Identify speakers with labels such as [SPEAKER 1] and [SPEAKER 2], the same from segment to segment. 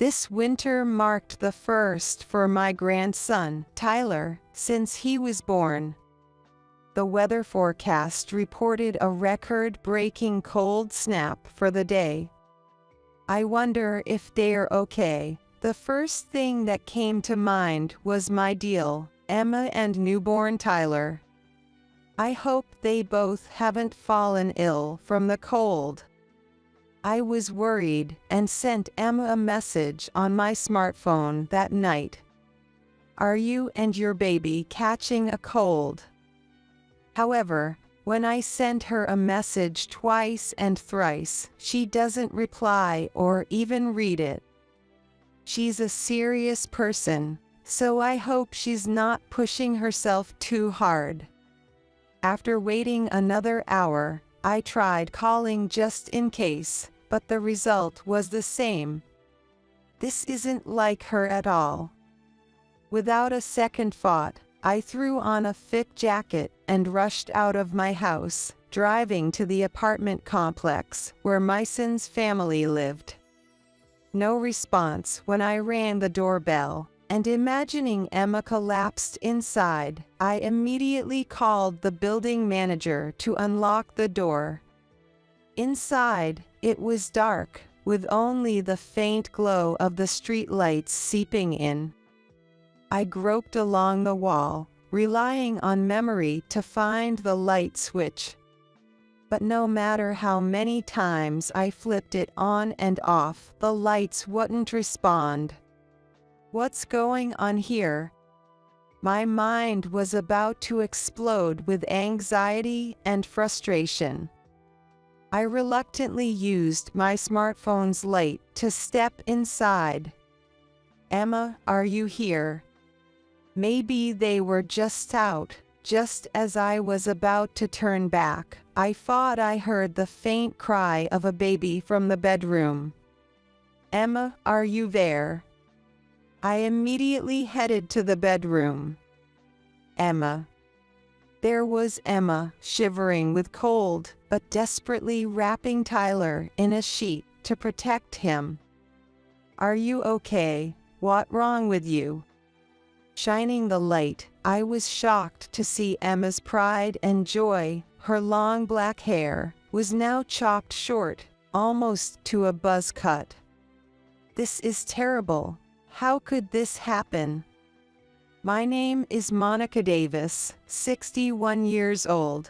[SPEAKER 1] This winter marked the first for my grandson, Tyler, since he was born. The weather forecast reported a record-breaking cold snap for the day. I wonder if they're okay. The first thing that came to mind was my DIL, Emma, and newborn Tyler. I hope they both haven't fallen ill from the cold. I was worried and sent Emma a message on my smartphone that night. Are you and your baby catching a cold? However, when I sent her a message twice and thrice, she doesn't reply or even read it. She's a serious person, so I hope she's not pushing herself too hard. After waiting another hour, I tried calling just in case, but the result was the same. This isn't like her at all. Without a second thought, I threw on a thick jacket and rushed out of my house, driving to the apartment complex where my son's family lived. No response when I rang the doorbell, and imagining Emma collapsed inside, I immediately called the building manager to unlock the door. Inside, it was dark, with only the faint glow of the streetlights seeping in. I groped along the wall, relying on memory to find the light switch. But no matter how many times I flipped it on and off, the lights wouldn't respond. What's going on here? My mind was about to explode with anxiety and frustration. I reluctantly used my smartphone's light to step inside. Emma, are you here? Maybe they were just out. Just as I was about to turn back, I thought I heard the faint cry of a baby from the bedroom. Emma, are you there? I immediately headed to the bedroom. Emma. There was Emma, shivering with cold, but desperately wrapping Tyler in a sheet to protect him. Are you okay? What's wrong with you? Shining the light, I was shocked to see Emma's pride and joy. Her long black hair was now chopped short, almost to a buzz cut. This is terrible. How could this happen? My name is Monica Davis, 61 years old.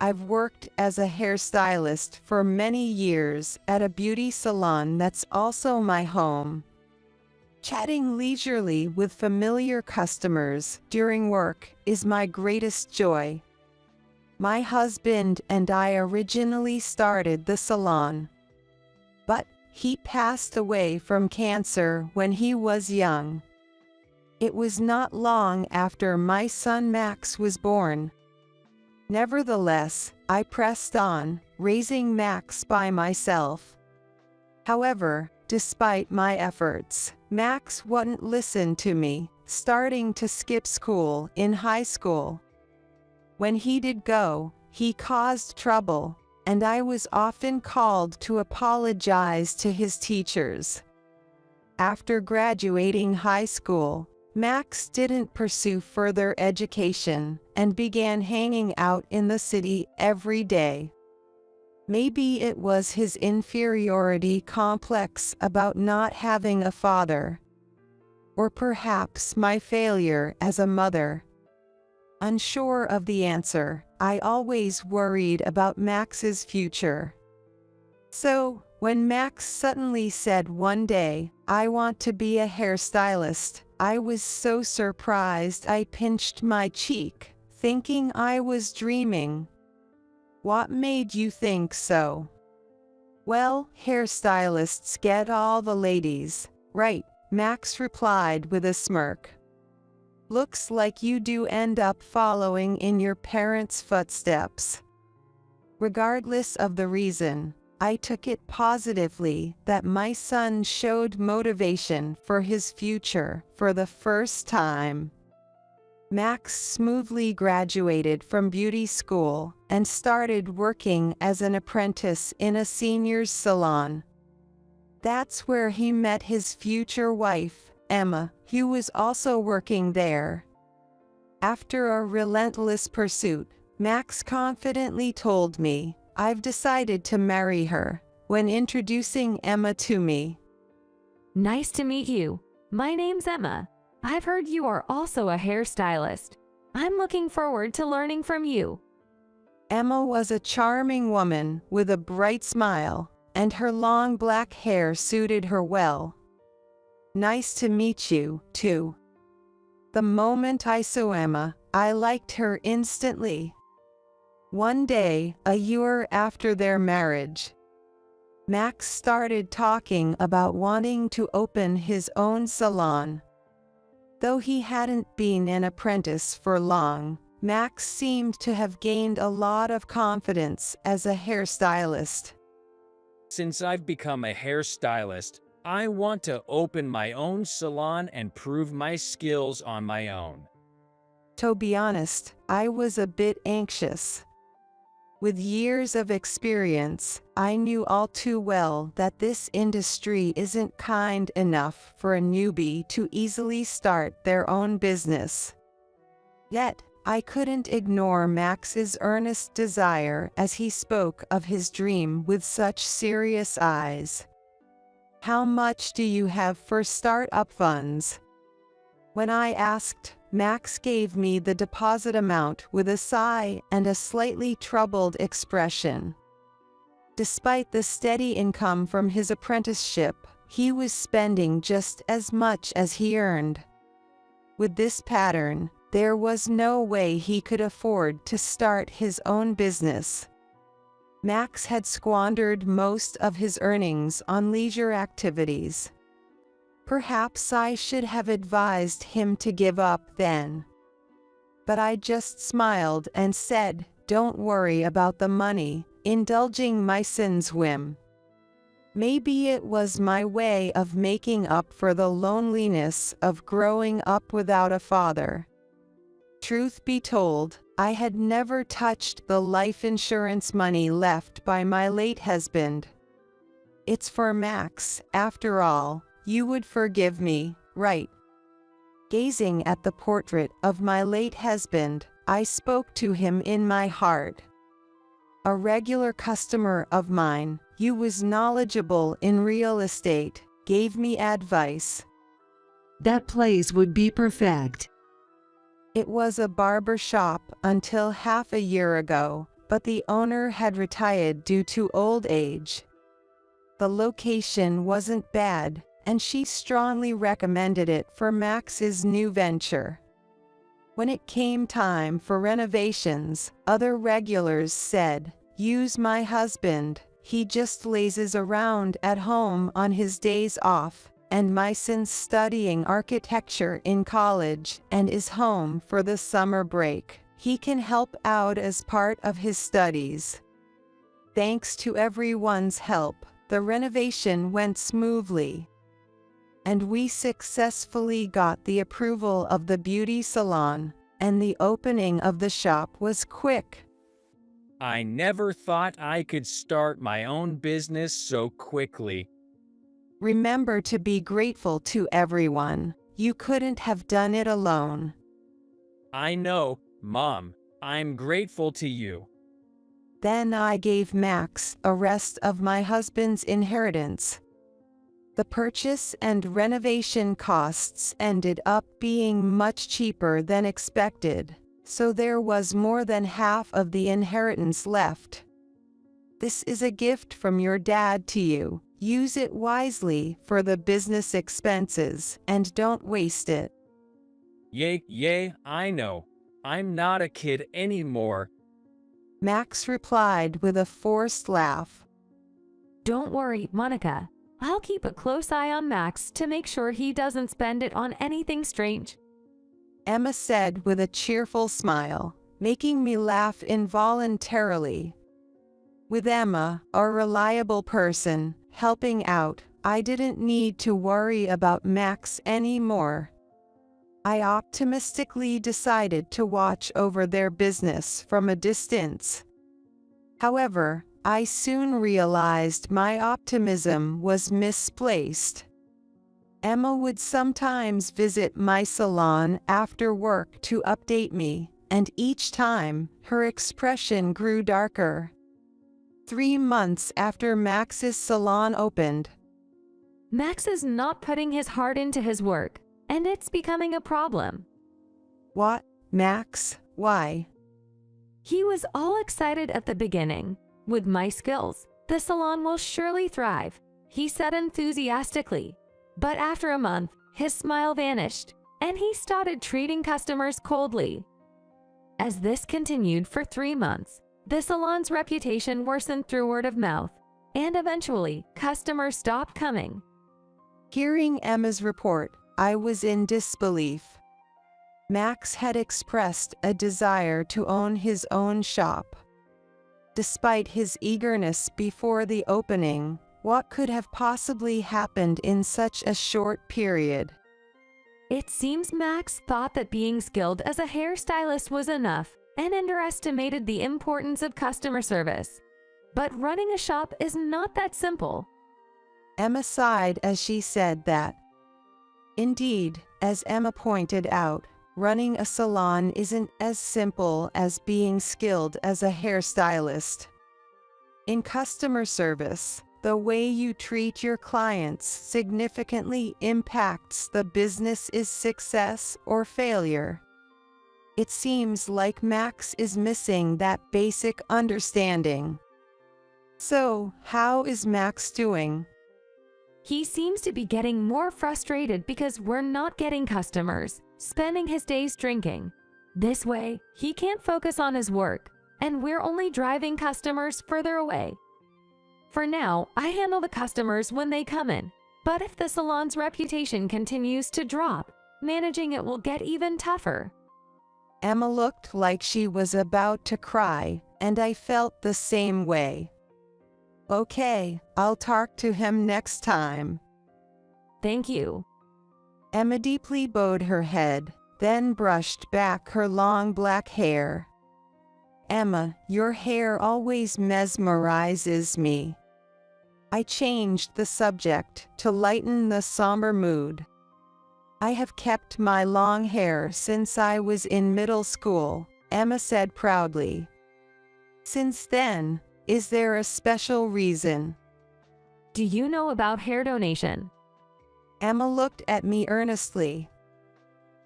[SPEAKER 1] I've worked as a hairstylist for many years at a beauty salon that's also my home. Chatting leisurely with familiar customers during work is my greatest joy. My husband and I originally started the salon, but he passed away from cancer when he was young. It was not long after my son Max was born. Nevertheless, I pressed on, raising Max by myself. However, despite my efforts, Max wouldn't listen to me, starting to skip school in high school. When he did go, he caused trouble, and I was often called to apologize to his teachers. After graduating high school, Max didn't pursue further education and began hanging out in the city every day. Maybe it was his inferiority complex about not having a father, or perhaps my failure as a mother. Unsure of the answer, I always worried about Max's future. So, when Max suddenly said one day, "I want to be a hairstylist," I was so surprised I pinched my cheek, thinking I was dreaming. What made you think so? Well, hairstylists get all the ladies, right? Max replied with a smirk. Looks like you do end up following in your parents' footsteps. Regardless of the reason, I took it positively that my son showed motivation for his future for the first time. Max smoothly graduated from beauty school and started working as an apprentice in a senior's salon. That's where he met his future wife, Emma, who was also working there. After a relentless pursuit, Max confidently told me, "I've decided to marry her," when introducing Emma to me.
[SPEAKER 2] Nice to meet you. My name's Emma. I've heard you are also a hairstylist. I'm looking forward to learning from you.
[SPEAKER 1] Emma was a charming woman with a bright smile, and her long black hair suited her well. "Nice to meet you, too." The moment I saw Emma, I liked her instantly. One day, a year after their marriage, Max started talking about wanting to open his own salon. Though he hadn't been an apprentice for long, Max seemed to have gained a lot of confidence as a hairstylist.
[SPEAKER 3] Since I've become a hairstylist, I want to open my own salon and prove my skills on my own.
[SPEAKER 1] To be honest, I was a bit anxious. With years of experience, I knew all too well that this industry isn't kind enough for a newbie to easily start their own business. Yet, I couldn't ignore Max's earnest desire as he spoke of his dream with such serious eyes. "How much do you have for startup funds?" When I asked, Max gave me the deposit amount with a sigh and a slightly troubled expression. Despite the steady income from his apprenticeship, he was spending just as much as he earned. With this pattern, there was no way he could afford to start his own business. Max had squandered most of his earnings on leisure activities. Perhaps I should have advised him to give up then. But I just smiled and said, "Don't worry about the money," indulging my son's whim. Maybe it was my way of making up for the loneliness of growing up without a father. Truth be told, I had never touched the life insurance money left by my late husband. "It's for Max, after all. You would forgive me, right?" Gazing at the portrait of my late husband, I spoke to him in my heart. A regular customer of mine, who was knowledgeable in real estate, gave me advice.
[SPEAKER 4] "That place would be perfect."
[SPEAKER 1] It was a barber shop until half a year ago, but the owner had retired due to old age. The location wasn't bad, and she strongly recommended it for Max's new venture. When it came time for renovations, other regulars said, "Use my husband, he just lazes around at home on his days off, and my son's studying architecture in college and is home for the summer break. He can help out as part of his studies." Thanks to everyone's help, the renovation went smoothly, and we successfully got the approval of the beauty salon, and the opening of the shop was quick.
[SPEAKER 3] I never thought I could start my own business so quickly.
[SPEAKER 1] Remember to be grateful to everyone. You couldn't have done it alone.
[SPEAKER 3] I know, Mom. I'm grateful to you.
[SPEAKER 1] Then I gave Max a rest of my husband's inheritance. The purchase and renovation costs ended up being much cheaper than expected, so there was more than half of the inheritance left. This is a gift from your dad to you. Use it wisely for the business expenses and don't waste it.
[SPEAKER 3] Yay, I know. I'm not a kid anymore.
[SPEAKER 1] Max replied with a forced laugh.
[SPEAKER 2] Don't worry, Monica. I'll keep a close eye on Max to make sure he doesn't spend it on anything strange,
[SPEAKER 1] Emma said with a cheerful smile, making me laugh involuntarily. With Emma, a reliable person, helping out, I didn't need to worry about Max anymore. I optimistically decided to watch over their business from a distance. However, I soon realized my optimism was misplaced. Emma would sometimes visit my salon after work to update me, and each time, her expression grew darker. 3 months after Max's salon opened.
[SPEAKER 2] Max is not putting his heart into his work, and it's becoming a problem.
[SPEAKER 1] What, Max? Why?
[SPEAKER 2] He was all excited at the beginning. With my skills, the salon will surely thrive, he said enthusiastically. But after a month, his smile vanished, and he started treating customers coldly. As this continued for 3 months, the salon's reputation worsened through word of mouth, and eventually, customers stopped coming.
[SPEAKER 1] Hearing Emma's report, I was in disbelief. Max had expressed a desire to own his own shop. Despite his eagerness before the opening, what could have possibly happened in such a short period?
[SPEAKER 2] It seems Max thought that being skilled as a hairstylist was enough and underestimated the importance of customer service. But running a shop is not that simple.
[SPEAKER 1] Emma sighed as she said that. Indeed, as Emma pointed out, running a salon isn't as simple as being skilled as a hairstylist. In customer service, the way you treat your clients significantly impacts the business's success or failure. It seems like Max is missing that basic understanding. So, how is Max doing?
[SPEAKER 2] He seems to be getting more frustrated because we're not getting customers, spending his days drinking. This way, he can't focus on his work, and we're only driving customers further away. For now, I handle the customers when they come in, but if the salon's reputation continues to drop, managing it will get even tougher.
[SPEAKER 1] Emma looked like she was about to cry, and I felt the same way. Okay, I'll talk to him next time.
[SPEAKER 2] Thank you.
[SPEAKER 1] Emma deeply bowed her head, then brushed back her long black hair. Emma, your hair always mesmerizes me. I changed the subject to lighten the somber mood. I have kept my long hair since I was in middle school, Emma said proudly. Since then, is there a special reason?
[SPEAKER 2] Do you know about hair donation?
[SPEAKER 1] Emma looked at me earnestly.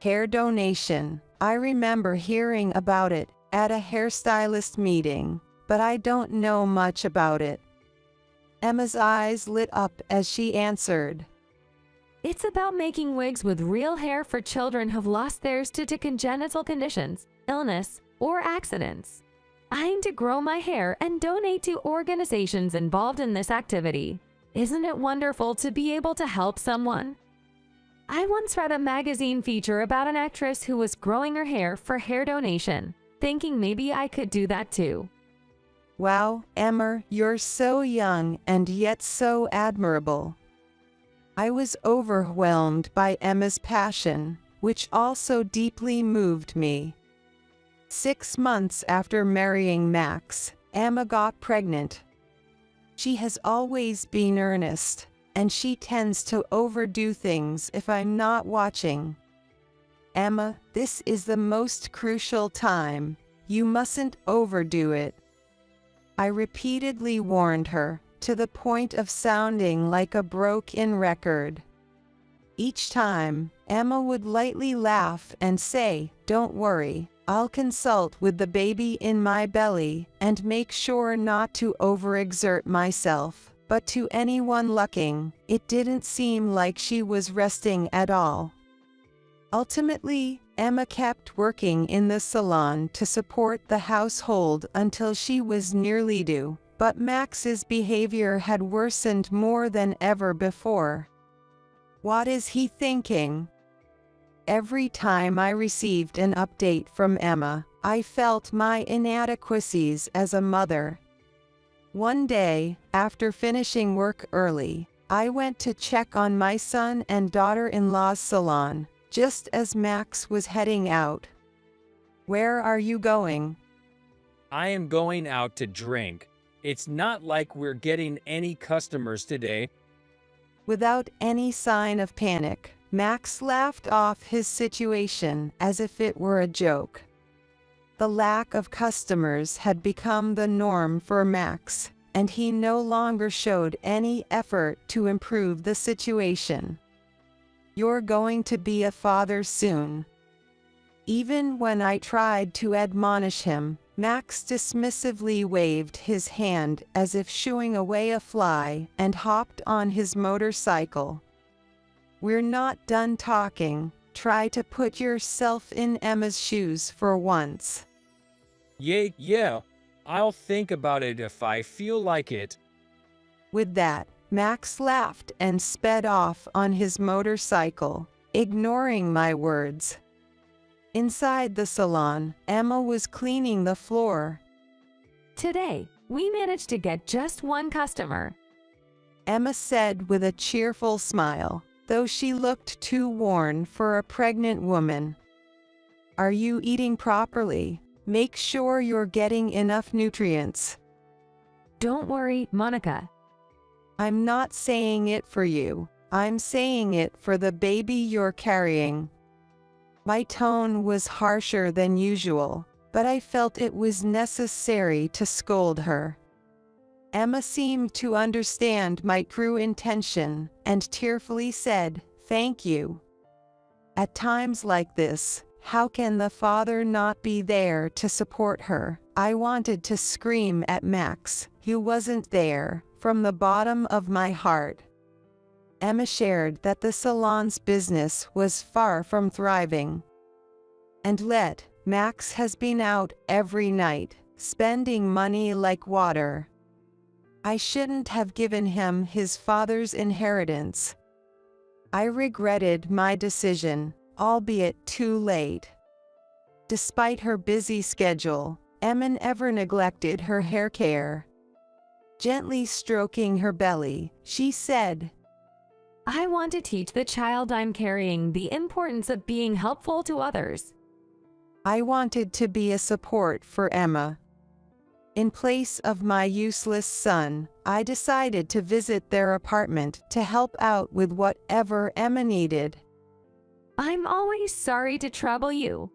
[SPEAKER 1] Hair donation. I remember hearing about it at a hairstylist meeting, but I don't know much about it. Emma's eyes lit up as she answered.
[SPEAKER 2] It's about making wigs with real hair for children who've lost theirs due to congenital conditions, illness, or accidents. I aim to grow my hair and donate to organizations involved in this activity. Isn't it wonderful to be able to help someone? I once read a magazine feature about an actress who was growing her hair for hair donation, thinking maybe I could do that too.
[SPEAKER 1] Wow, Emma, you're so young and yet so admirable. I was overwhelmed by Emma's passion, which also deeply moved me. 6 months after marrying Max, Emma got pregnant. She has always been earnest, and she tends to overdo things if I'm not watching. Emma, this is the most crucial time. You mustn't overdo it. I repeatedly warned her, to the point of sounding like a broken record. Each time, Emma would lightly laugh and say, "Don't worry, I'll consult with the baby in my belly and make sure not to overexert myself." But to anyone looking, it didn't seem like she was resting at all. Ultimately, Emma kept working in the salon to support the household until she was nearly due, but Max's behavior had worsened more than ever before. What is he thinking? Every time I received an update from Emma, I felt my inadequacies as a mother. One day, after finishing work early, I went to check on my son and daughter-in-law's salon, just as Max was heading out. "Where are you going?"
[SPEAKER 3] I am going out to drink. It's not like we're getting any customers today.
[SPEAKER 1] Without any sign of panic, Max laughed off his situation as if it were a joke. The lack of customers had become the norm for Max, and he no longer showed any effort to improve the situation. "You're going to be a father soon." Even when I tried to admonish him, Max dismissively waved his hand as if shooing away a fly and hopped on his motorcycle. "We're not done talking. Try to put yourself in Emma's shoes for once."
[SPEAKER 3] Yeah, I'll think about it if I feel like it.
[SPEAKER 1] With that, Max laughed and sped off on his motorcycle, ignoring my words. Inside the salon, Emma was cleaning the floor.
[SPEAKER 2] Today, we managed to get just one customer.
[SPEAKER 1] Emma said with a cheerful smile, though she looked too worn for a pregnant woman. "Are you eating properly? Make sure you're getting enough nutrients."
[SPEAKER 2] Don't worry, Monica.
[SPEAKER 1] "I'm not saying it for you. I'm saying it for the baby you're carrying." My tone was harsher than usual, but I felt it was necessary to scold her. Emma seemed to understand my true intention and tearfully said, "Thank you." At times like this, how can the father not be there to support her? I wanted to scream at Max, who wasn't there, from the bottom of my heart. Emma shared that the salon's business was far from thriving. And Max has been out every night, spending money like water. I shouldn't have given him his father's inheritance. I regretted my decision, albeit too late. Despite her busy schedule, Emma never neglected her hair care. Gently stroking her belly, she said,
[SPEAKER 2] I want to teach the child I'm carrying the importance of being helpful to others.
[SPEAKER 1] I wanted to be a support for Emma. In place of my useless son, I decided to visit their apartment to help out with whatever Emma needed.
[SPEAKER 2] I'm always sorry to trouble you.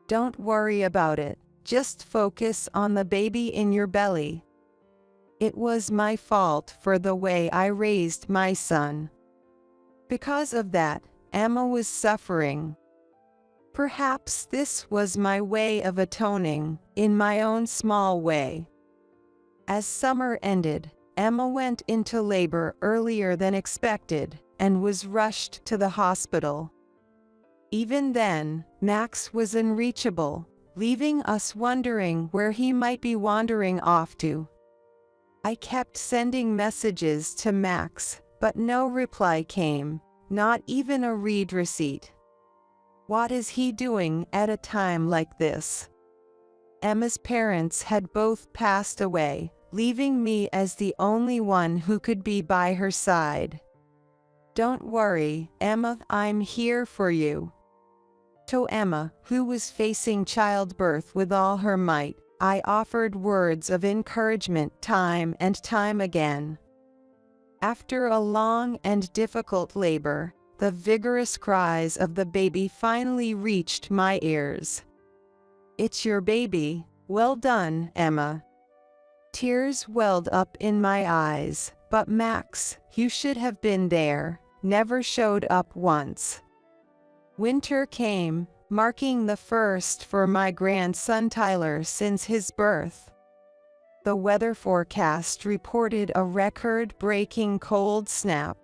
[SPEAKER 1] Don't worry about it. Just focus on the baby in your belly. It was my fault for the way I raised my son. Because of that, Emma was suffering. Perhaps this was my way of atoning, in my own small way. As summer ended, Emma went into labor earlier than expected and was rushed to the hospital. Even then, Max was unreachable, leaving us wondering where he might be wandering off to. I kept sending messages to Max, but no reply came, not even a read receipt. What is he doing at a time like this? Emma's parents had both passed away, leaving me as the only one who could be by her side. Don't worry, Emma, I'm here for you. To Emma, who was facing childbirth with all her might, I offered words of encouragement time and time again. After a long and difficult labor, the vigorous cries of the baby finally reached my ears. It's your baby. Well done, Emma. Tears welled up in my eyes, but Max, who should have been there, never showed up once. Winter came, marking the first for my grandson Tyler since his birth. The weather forecast reported a record-breaking cold snap.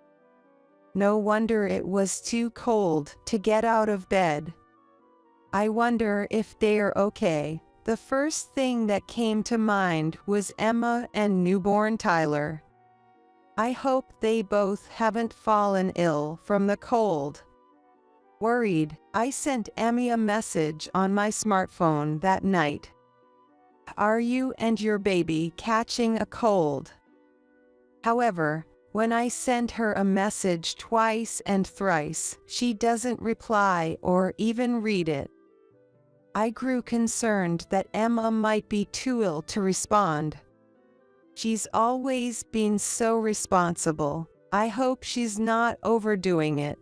[SPEAKER 1] No wonder it was too cold to get out of bed. I wonder if they're okay. The first thing that came to mind was Emma and newborn Tyler. I hope they both haven't fallen ill from the cold. Worried, I sent Emmy a message on my smartphone that night. Are you and your baby catching a cold? However, when I sent her a message twice and thrice, she doesn't reply or even read it. I grew concerned that Emma might be too ill to respond. She's always been so responsible. I hope she's not overdoing it.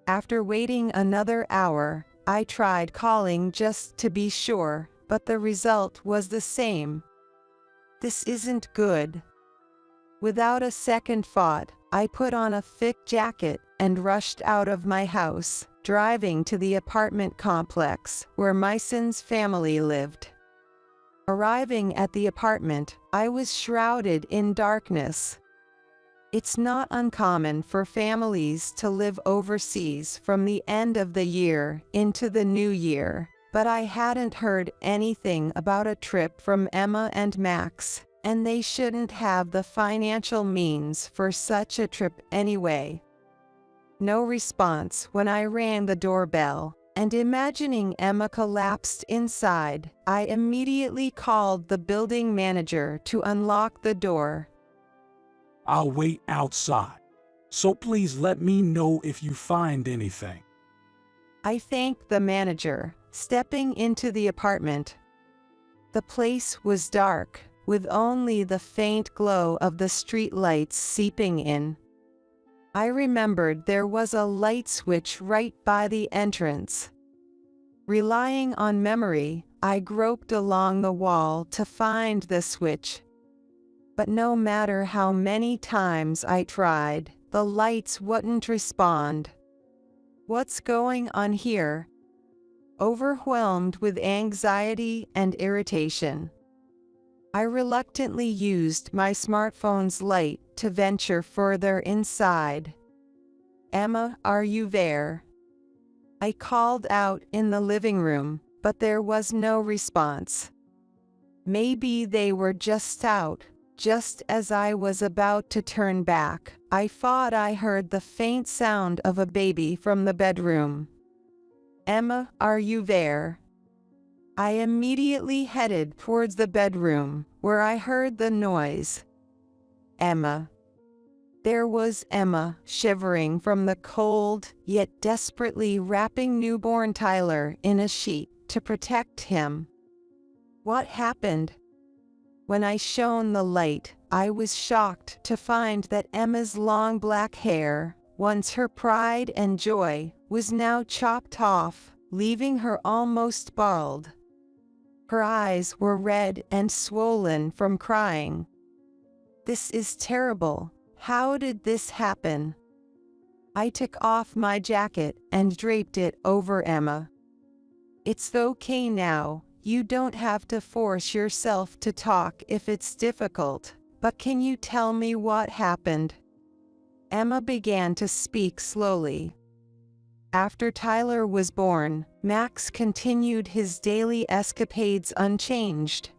[SPEAKER 1] After waiting another hour, I tried calling just to be sure, but the result was the same. This isn't good. Without a second thought, I put on a thick jacket and rushed out of my house, driving to the apartment complex where my son's family lived. Arriving at the apartment, I was shrouded in darkness. It's not uncommon for families to live overseas from the end of the year into the new year, but I hadn't heard anything about a trip from Emma and Max, and they shouldn't have the financial means for such a trip anyway. No response when I rang the doorbell, and imagining Emma collapsed inside, I immediately called the building manager to unlock the door.
[SPEAKER 5] I'll wait outside, so please let me know if you find anything.
[SPEAKER 1] I thanked the manager, stepping into the apartment. The place was dark, with only the faint glow of the street lights seeping in. I remembered there was a light switch right by the entrance. Relying on memory, I groped along the wall to find the switch. But no matter how many times I tried, the lights wouldn't respond. What's going on here? Overwhelmed with anxiety and irritation, I reluctantly used my smartphone's light to venture further inside. Emma, are you there? I called out in the living room, but there was no response. Maybe they were just out. Just as I was about to turn back, I thought I heard the faint sound of a baby from the bedroom. Emma, are you there? I immediately headed towards the bedroom, where I heard the noise. Emma. There was Emma, shivering from the cold, yet desperately wrapping newborn Tyler in a sheet to protect him. What happened? When I shone the light, I was shocked to find that Emma's long black hair, once her pride and joy, was now chopped off, leaving her almost bald. Her eyes were red and swollen from crying. This is terrible. How did this happen? I took off my jacket and draped it over Emma. It's okay now. You don't have to force yourself to talk if it's difficult, but can you tell me what happened? Emma began to speak slowly. After Tyler was born, Max continued his daily escapades unchanged.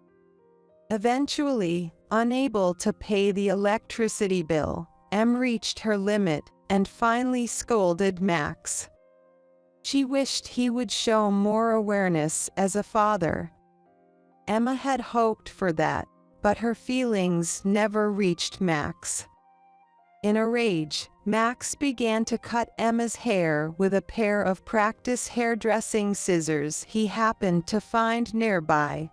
[SPEAKER 1] Eventually, unable to pay the electricity bill, Em reached her limit and finally scolded Max. She wished he would show more awareness as a father. Emma had hoped for that, but her feelings never reached Max. In a rage, Max began to cut Emma's hair with a pair of practice hairdressing scissors he happened to find nearby.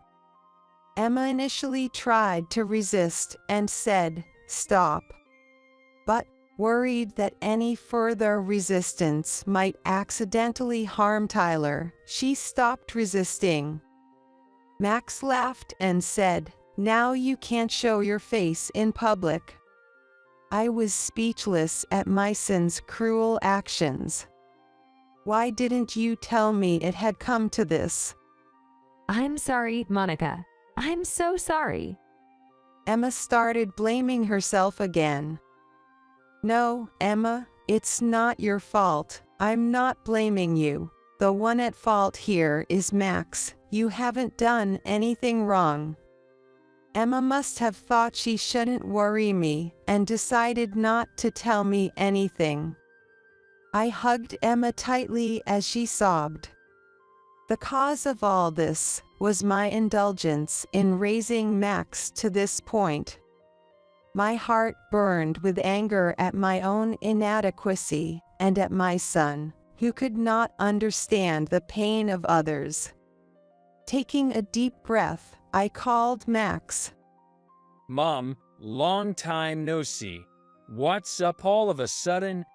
[SPEAKER 1] Emma initially tried to resist and said, "Stop." But, worried that any further resistance might accidentally harm Tyler, she stopped resisting. Max laughed and said, "Now you can't show your face in public." I was speechless at my son's cruel actions. Why didn't you tell me it had come to this?
[SPEAKER 2] I'm sorry, Monica. I'm so sorry.
[SPEAKER 1] Emma started blaming herself again. No, Emma, it's not your fault. I'm not blaming you. The one at fault here is Max. You haven't done anything wrong. Emma must have thought she shouldn't worry me and decided not to tell me anything. I hugged Emma tightly as she sobbed. The cause of all this was my indulgence in raising Max to this point. My heart burned with anger at my own inadequacy and at my son, who could not understand the pain of others. Taking a deep breath, I called Max.
[SPEAKER 3] Mom, long time no see. What's up all of a sudden?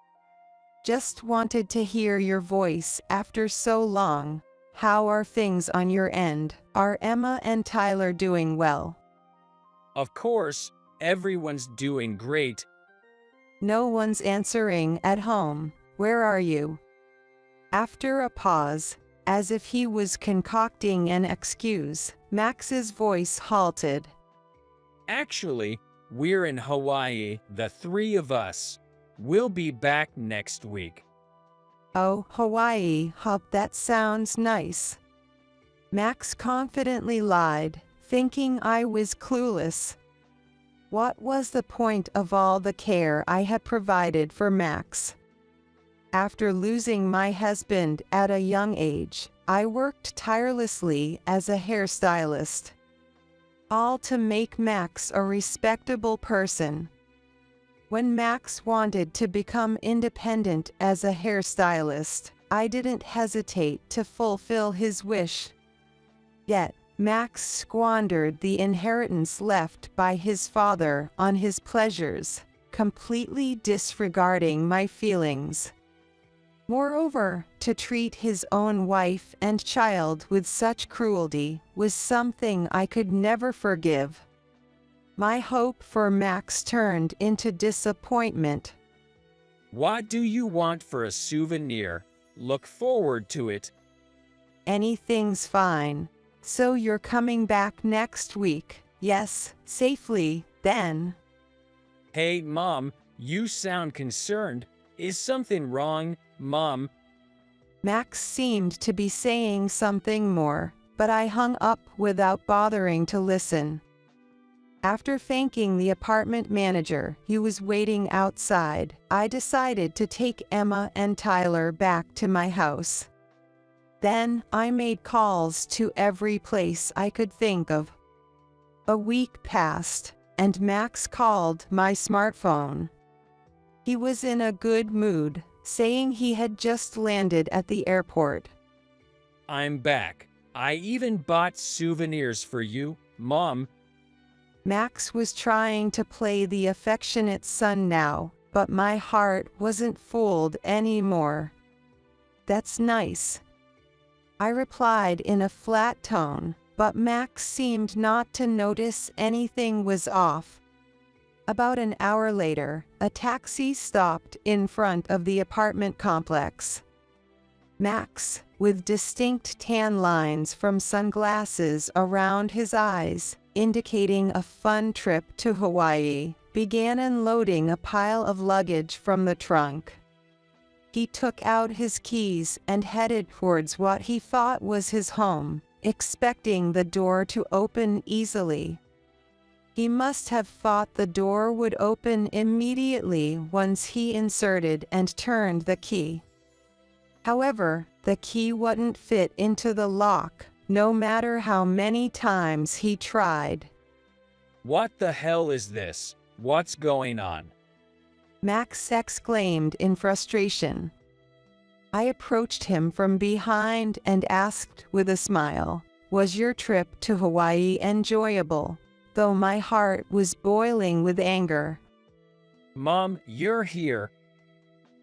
[SPEAKER 1] Just wanted to hear your voice after so long. How are things on your end? Are Emma and Tyler doing well?
[SPEAKER 3] Of course, everyone's doing great.
[SPEAKER 1] No one's answering at home. Where are you? After a pause, as if he was concocting an excuse, Max's voice halted.
[SPEAKER 3] Actually, we're in Hawaii, the three of us. We'll be back next week.
[SPEAKER 1] Oh, Hawaii, that sounds nice. Max confidently lied, thinking I was clueless. What was the point of all the care I had provided for Max? After losing my husband at a young age, I worked tirelessly as a hairstylist. All to make Max a respectable person. When Max wanted to become independent as a hairstylist, I didn't hesitate to fulfill his wish. Yet, Max squandered the inheritance left by his father on his pleasures, completely disregarding my feelings. Moreover, to treat his own wife and child with such cruelty was something I could never forgive. My hope for Max turned into disappointment.
[SPEAKER 3] What do you want for a souvenir? Look forward to it.
[SPEAKER 1] Anything's fine. So you're coming back next week? Yes, safely, then.
[SPEAKER 3] Hey, Mom, you sound concerned. Is something wrong, Mom?
[SPEAKER 1] Max seemed to be saying something more, but I hung up without bothering to listen. After thanking the apartment manager who was waiting outside, I decided to take Emma and Tyler back to my house. Then I made calls to every place I could think of. A week passed, and Max called my smartphone. He was in a good mood, saying he had just landed at the airport.
[SPEAKER 3] I'm back. I even bought souvenirs for you, Mom.
[SPEAKER 1] Max was trying to play the affectionate son now, but my heart wasn't fooled anymore. That's nice, I replied in a flat tone, but Max seemed not to notice anything was off. About an hour later, a taxi stopped in front of the apartment complex. Max, with distinct tan lines from sunglasses around his eyes, indicating a fun trip to Hawaii, began unloading a pile of luggage from the trunk. He took out his keys and headed towards what he thought was his home, expecting the door to open easily. He must have thought the door would open immediately once he inserted and turned the key. However, the key wouldn't fit into the lock, no matter how many times he tried.
[SPEAKER 3] What the hell is this? What's going on?
[SPEAKER 1] Max exclaimed in frustration. I approached him from behind and asked with a smile, "Was your trip to Hawaii enjoyable?" Though my heart was boiling with anger.
[SPEAKER 3] Mom, you're here.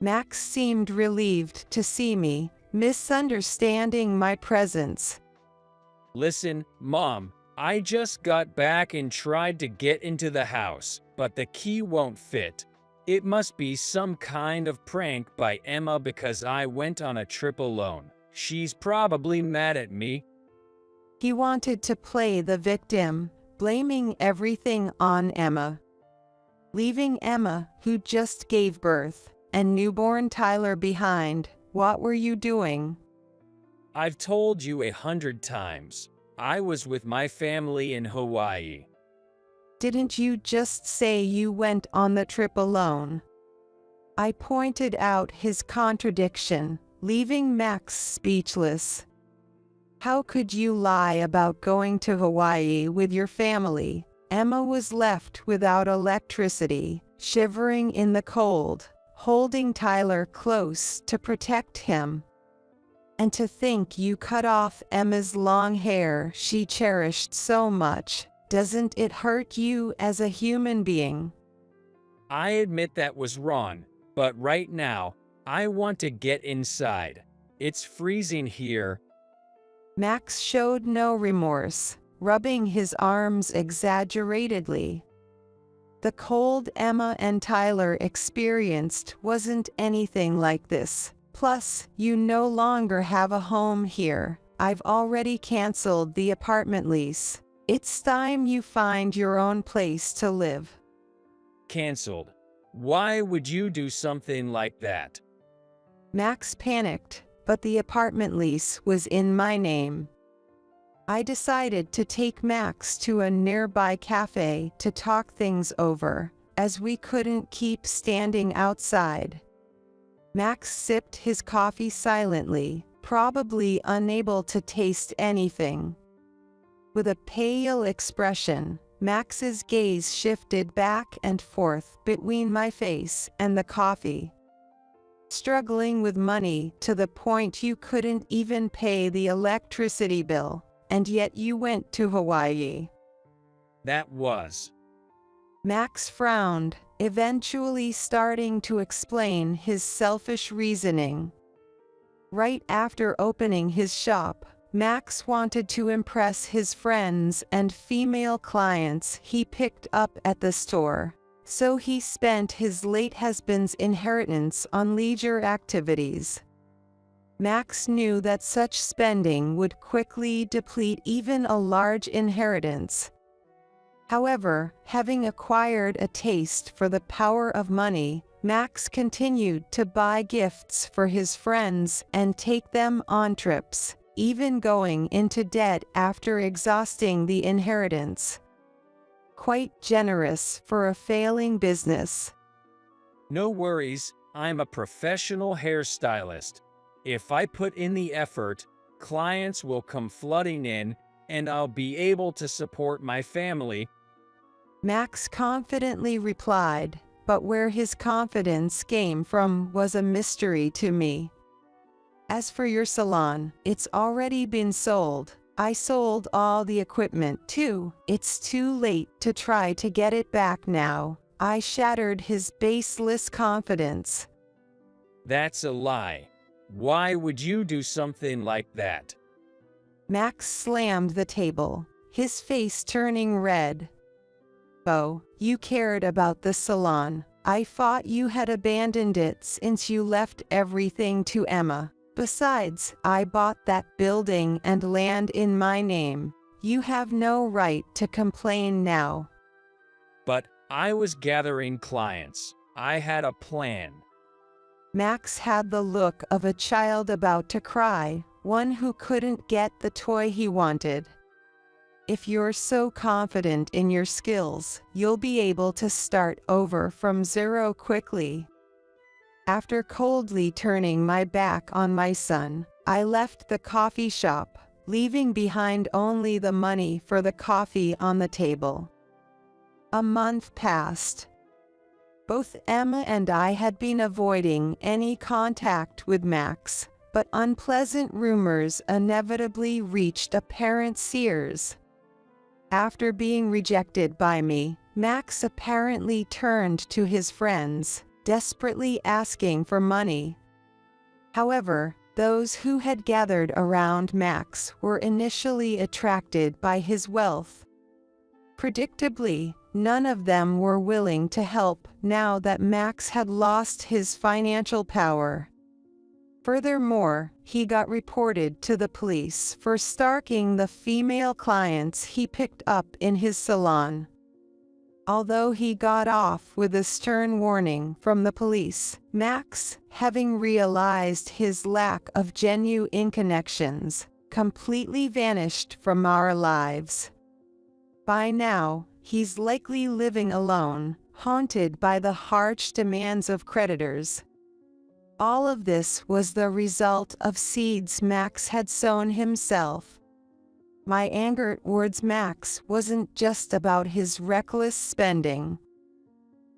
[SPEAKER 1] Max seemed relieved to see me, misunderstanding my presence.
[SPEAKER 3] Listen, Mom, I just got back and tried to get into the house, but the key won't fit. It must be some kind of prank by Emma because I went on a trip alone. She's probably mad at me.
[SPEAKER 1] He wanted to play the victim, blaming everything on Emma. Leaving Emma, who just gave birth, and newborn Tyler behind. What were you doing?
[SPEAKER 3] I've told you 100 times. I was with my family in Hawaii.
[SPEAKER 1] Didn't you just say you went on the trip alone? I pointed out his contradiction, leaving Max speechless. How could you lie about going to Hawaii with your family? Emma was left without electricity, shivering in the cold, holding Tyler close to protect him. And to think you cut off Emma's long hair she cherished so much. Doesn't it hurt you as a human being?
[SPEAKER 3] I admit that was wrong, but right now, I want to get inside. It's freezing here.
[SPEAKER 1] Max showed no remorse, rubbing his arms exaggeratedly. The cold Emma and Tyler experienced wasn't anything like this. Plus, you no longer have a home here. I've already canceled the apartment lease. It's time you find your own place to live.
[SPEAKER 3] Cancelled. Why would you do something like that?
[SPEAKER 1] Max panicked, but the apartment lease was in my name. I decided to take Max to a nearby cafe to talk things over, as we couldn't keep standing outside. Max sipped his coffee silently, probably unable to taste anything. With a pale expression, Max's gaze shifted back and forth between my face and the coffee. Struggling with money to the point you couldn't even pay the electricity bill, and yet you went to Hawaii.
[SPEAKER 3] That was.
[SPEAKER 1] Max frowned, eventually starting to explain his selfish reasoning. Right after opening his shop, Max wanted to impress his friends and female clients he picked up at the store, so he spent his late husband's inheritance on leisure activities. Max knew that such spending would quickly deplete even a large inheritance. However, having acquired a taste for the power of money, Max continued to buy gifts for his friends and take them on trips, even going into debt after exhausting the inheritance. Quite generous for a failing business.
[SPEAKER 3] No worries, I'm a professional hairstylist. If I put in the effort, clients will come flooding in, and I'll be able to support my family.
[SPEAKER 1] Max confidently replied, but where his confidence came from was a mystery to me. As for your salon, it's already been sold. I sold all the equipment too. It's too late to try to get it back now. I shattered his baseless confidence.
[SPEAKER 3] That's a lie. Why would you do something like that?
[SPEAKER 1] Max slammed the table, his face turning red. Oh, you cared about the salon. I thought you had abandoned it since you left everything to Emma. Besides, I bought that building and land in my name. You have no right to complain now.
[SPEAKER 3] But I was gathering clients. I had a plan.
[SPEAKER 1] Max had the look of a child about to cry, one who couldn't get the toy he wanted. If you're so confident in your skills, you'll be able to start over from zero quickly. After coldly turning my back on my son, I left the coffee shop, leaving behind only the money for the coffee on the table. A month passed. Both Emma and I had been avoiding any contact with Max, but unpleasant rumors inevitably reached a parent's ears. After being rejected by me, Max apparently turned to his friends, desperately asking for money. However, those who had gathered around Max were initially attracted by his wealth. Predictably, none of them were willing to help now that Max had lost his financial power. Furthermore, he got reported to the police for stalking the female clients he picked up in his salon. Although he got off with a stern warning from the police, Max, having realized his lack of genuine connections, completely vanished from our lives. By now, he's likely living alone, haunted by the harsh demands of creditors. All of this was the result of seeds Max had sown himself. My anger towards Max wasn't just about his reckless spending.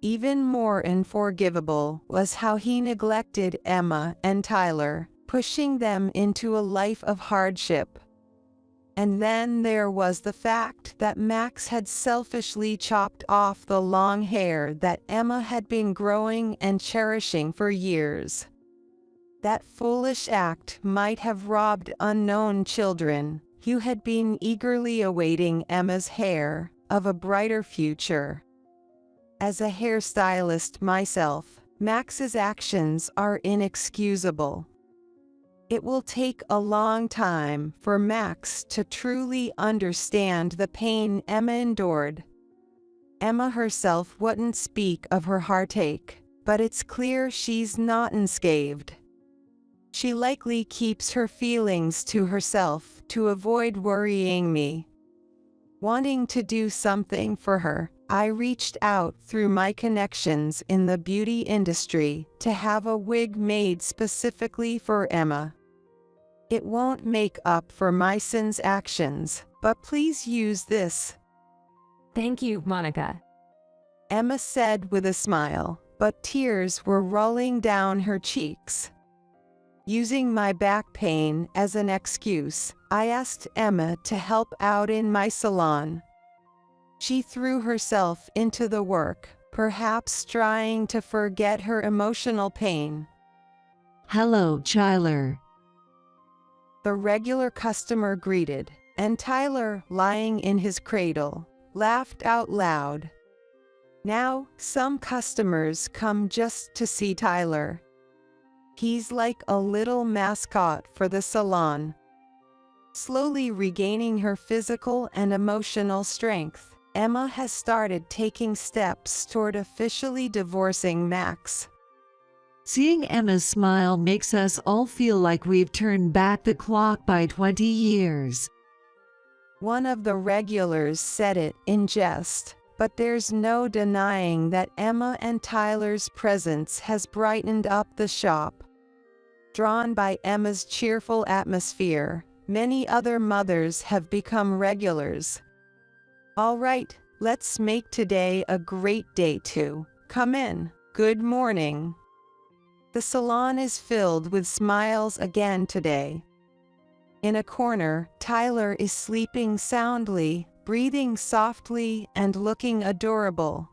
[SPEAKER 1] Even more unforgivable was how he neglected Emma and Tyler, pushing them into a life of hardship. And then there was the fact that Max had selfishly chopped off the long hair that Emma had been growing and cherishing for years. That foolish act might have robbed unknown children, who had been eagerly awaiting Emma's hair, of a brighter future. As a hairstylist myself, Max's actions are inexcusable. It will take a long time for Max to truly understand the pain Emma endured. Emma herself wouldn't speak of her heartache, but it's clear she's not unscathed. She likely keeps her feelings to herself to avoid worrying me. Wanting to do something for her, I reached out through my connections in the beauty industry to have a wig made specifically for Emma. It won't make up for my son's actions, but please use this.
[SPEAKER 2] Thank you, Monica.
[SPEAKER 1] Emma said with a smile, but tears were rolling down her cheeks. Using my back pain as an excuse, I asked Emma to help out in my salon. She threw herself into the work, perhaps trying to forget her emotional pain.
[SPEAKER 4] Hello, Tyler.
[SPEAKER 1] The regular customer greeted, and Tyler, lying in his cradle, laughed out loud. Now, some customers come just to see Tyler. He's like a little mascot for the salon. Slowly regaining her physical and emotional strength, Emma has started taking steps toward officially divorcing Max.
[SPEAKER 4] Seeing Emma's smile makes us all feel like we've turned back the clock by 20 years.
[SPEAKER 1] One of the regulars said it in jest, but there's no denying that Emma and Tyler's presence has brightened up the shop. Drawn by Emma's cheerful atmosphere, many other mothers have become regulars. All right, let's make today a great day too. Come in. Good morning. The salon is filled with smiles again today. In a corner, Tyler is sleeping soundly, breathing softly and looking adorable.